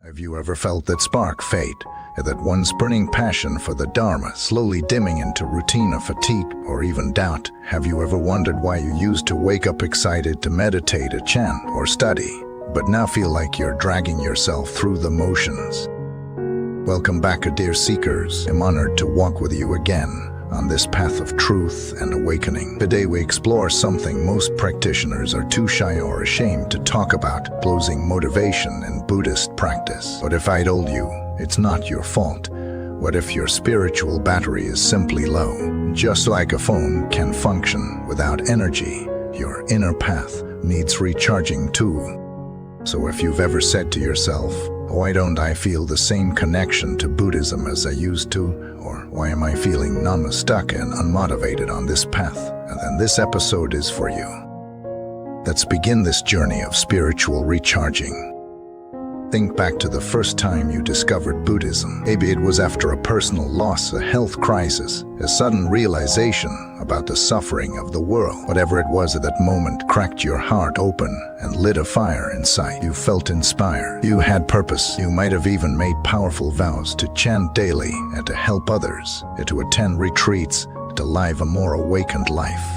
Have you ever felt that spark fade, that one burning passion for the Dharma slowly dimming into routine of fatigue or even doubt? Have you ever wondered why you used to wake up excited to meditate, chant, or study, but now feel like you're dragging yourself through the motions? Welcome back, dear seekers. I'm honored to walk with you again on this path of truth and awakening. Today we explore something most practitioners are too shy or ashamed to talk about: closing motivation in Buddhist practice. What if I told you it's not your fault? What if your spiritual battery is simply low? Just like a phone can function without energy, your inner path needs recharging too. So if you've ever said to yourself, "Why don't I feel the same connection to Buddhism as I used to?" Or "Why am I feeling numb, stuck, and unmotivated on this path?" then this episode is for you. Let's begin this journey of spiritual recharging. Think back to the first time you discovered Buddhism. Maybe it was after a personal loss, a health crisis, a sudden realization about the suffering of the world. Whatever it was at that moment cracked your heart open and lit a fire inside. You felt inspired. You had purpose. You might have even made powerful vows to chant daily and to help others, and to attend retreats, to live a more awakened life.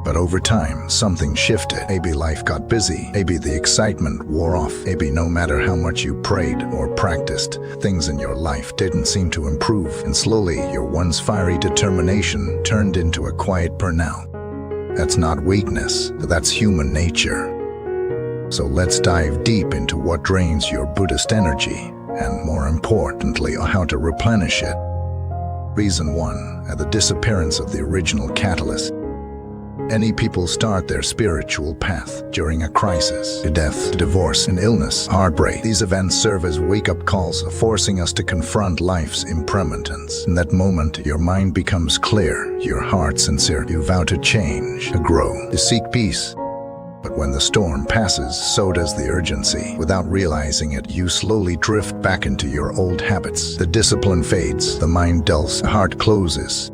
But over time, something shifted. Maybe life got busy. Maybe the excitement wore off. Maybe no matter how much you prayed or practiced, things in your life didn't seem to improve. And slowly, your once fiery determination turned into a quiet burnout. That's not weakness. That's human nature. So let's dive deep into what drains your Buddhist energy, and more importantly, how to replenish it. Reason 1. The disappearance of the original catalyst. Many people start their spiritual path during a crisis: death, divorce, and illness, heartbreak. These events serve as wake-up calls, forcing us to confront life's impermanence. In that moment, your mind becomes clear, your heart sincere. You vow to change, to grow, to seek peace. But when the storm passes, so does the urgency. Without realizing it, you slowly drift back into your old habits. The discipline fades, the mind dulls, the heart closes.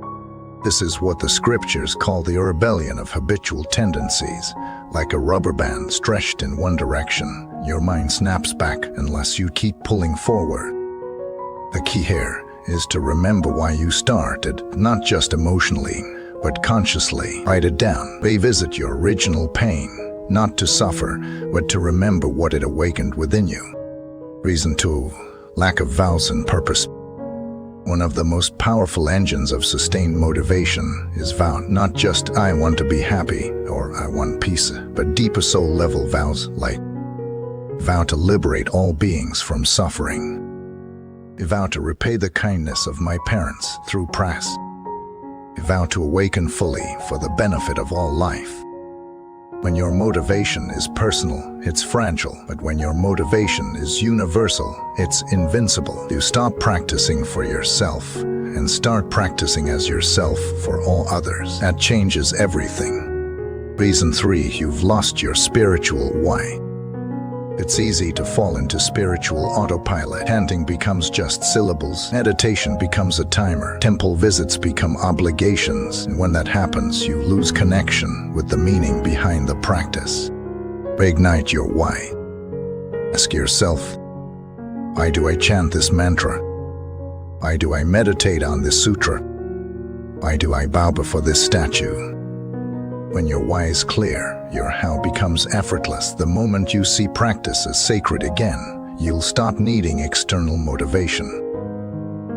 This is what the scriptures call the rebellion of habitual tendencies. Like a rubber band stretched in one direction, your mind snaps back unless you keep pulling forward. The key here is to remember why you started, not just emotionally, but consciously. Write it down. Revisit your original pain, not to suffer, but to remember what it awakened within you. Reason 2. Lack of vows and purpose. One of the most powerful engines of sustained motivation is vow. Not just "I want to be happy" or "I want peace," but deeper soul-level vows like vow to liberate all beings from suffering, vow to repay the kindness of my parents through practice, vow to awaken fully for the benefit of all life. When your motivation is personal, it's fragile. But when your motivation is universal, it's invincible. You stop practicing for yourself and start practicing as yourself for all others. That changes everything. Reason 3. You've lost your spiritual why. It's easy to fall into spiritual autopilot. Chanting becomes just syllables. Meditation becomes a timer. Temple visits become obligations. And when that happens, you lose connection with the meaning behind the practice. Reignite your why. Ask yourself, why do I chant this mantra? Why do I meditate on this sutra? Why do I bow before this statue? When your why is clear, your how becomes effortless. The moment you see practice as sacred again, you'll stop needing external motivation.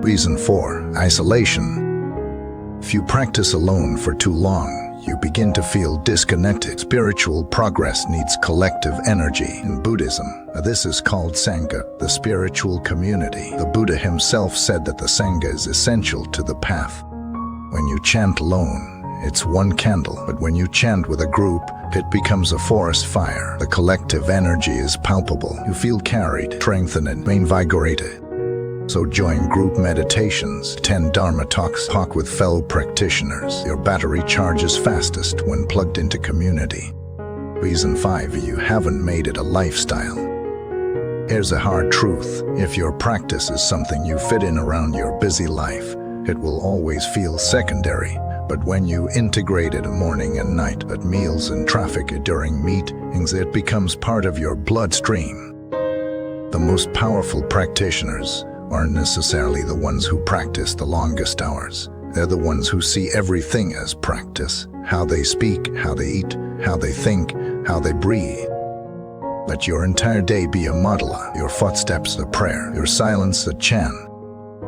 Reason 4. Isolation. If you practice alone for too long, you begin to feel disconnected. Spiritual progress needs collective energy. In Buddhism, this is called Sangha, the spiritual community. The Buddha himself said that the Sangha is essential to the path. When you chant alone, it's one candle, but when you chant with a group, it becomes a forest fire. The collective energy is palpable. You feel carried, strengthened, and reinvigorated. So join group meditations, attend Dharma talks, talk with fellow practitioners. Your battery charges fastest when plugged into community. Reason 5. You haven't made it a lifestyle. Here's a hard truth. If your practice is something you fit in around your busy life, it will always feel secondary. But when you integrate it morning and night, at meals and traffic, during meetings, it becomes part of your bloodstream. The most powerful practitioners aren't necessarily the ones who practice the longest hours. They're the ones who see everything as practice. How they speak, how they eat, how they think, how they breathe. Let your entire day be a mandala, your footsteps a prayer, your silence a chant.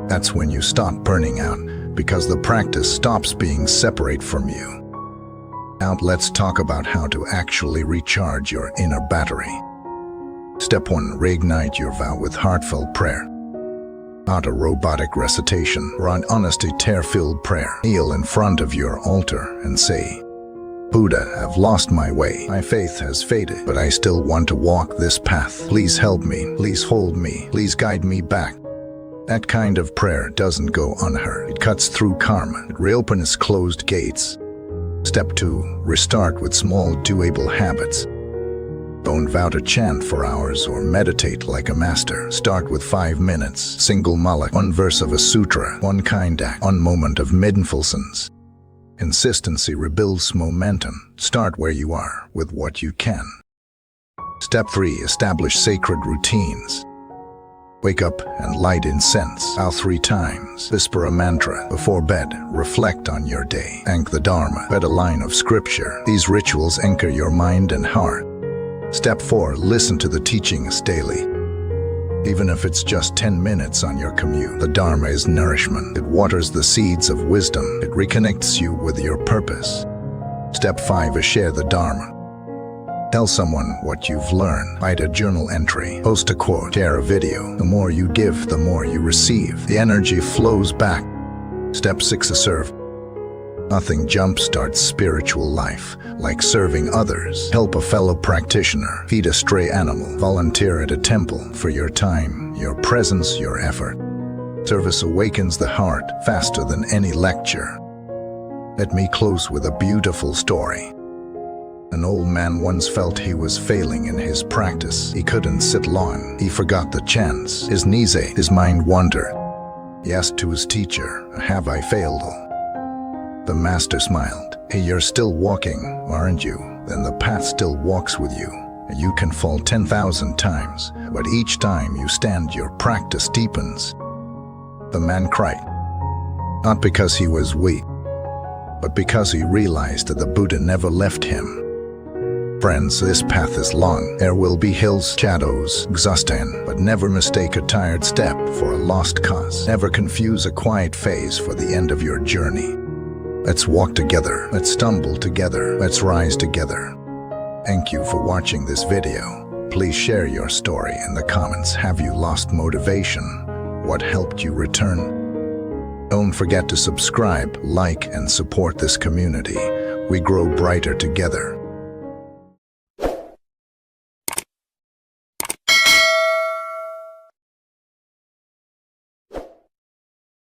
That's when you stop burning out, because the practice stops being separate from you. Now let's talk about how to actually recharge your inner battery. Step 1. Reignite your vow with heartfelt prayer. Not a robotic recitation or an honesty tear-filled prayer. Kneel in front of your altar and say, Buddha, I've lost my way. My faith has faded, but I still want to walk this path. Please help me. Please hold me. Please guide me back. That kind of prayer doesn't go unheard. It cuts through karma. It reopens closed gates. Step 2. Restart with small, doable habits. Don't vow to chant for hours or meditate like a master. Start with 5 minutes, single mala, 1 verse of a sutra, 1 kind act, 1 moment of mindfulness. Consistency rebuilds momentum. Start where you are, with what you can. Step 3. Establish sacred routines. Wake up and light incense. Vow 3 times. Whisper a mantra. Before bed, reflect on your day. Thank the Dharma. Read a line of scripture. These rituals anchor your mind and heart. Step 4. Listen to the teachings daily. Even if it's just 10 minutes on your commute, the Dharma is nourishment. It waters the seeds of wisdom. It reconnects you with your purpose. Step 5 is share the Dharma. Tell someone what you've learned. Write a journal entry. Post a quote. Share a video. The more you give, the more you receive. The energy flows back. Step 6 is serve. Nothing jumpstarts spiritual life like serving others. Help a fellow practitioner, feed a stray animal, volunteer at a temple for your time, your presence, your effort. Service awakens the heart faster than any lecture. Let me close with a beautiful story. An old man once felt he was failing in his practice. He couldn't sit long. He forgot the chants. His knees ached. His mind wandered. He asked to his teacher, "Have I failed?" The master smiled. "Hey, you're still walking, aren't you? Then the path still walks with you. You can fall 10,000 times, but each time you stand, your practice deepens." The man cried, not because he was weak, but because he realized that the Buddha never left him. Friends, this path is long. There will be hills, shadows, exhaustion, but never mistake a tired step for a lost cause. Never confuse a quiet phase for the end of your journey. Let's walk together. Let's stumble together. Let's rise together. Thank you for watching this video. Please share your story in the comments. Have you lost motivation? What helped you return? Don't forget to subscribe, like, and support this community. We grow brighter together.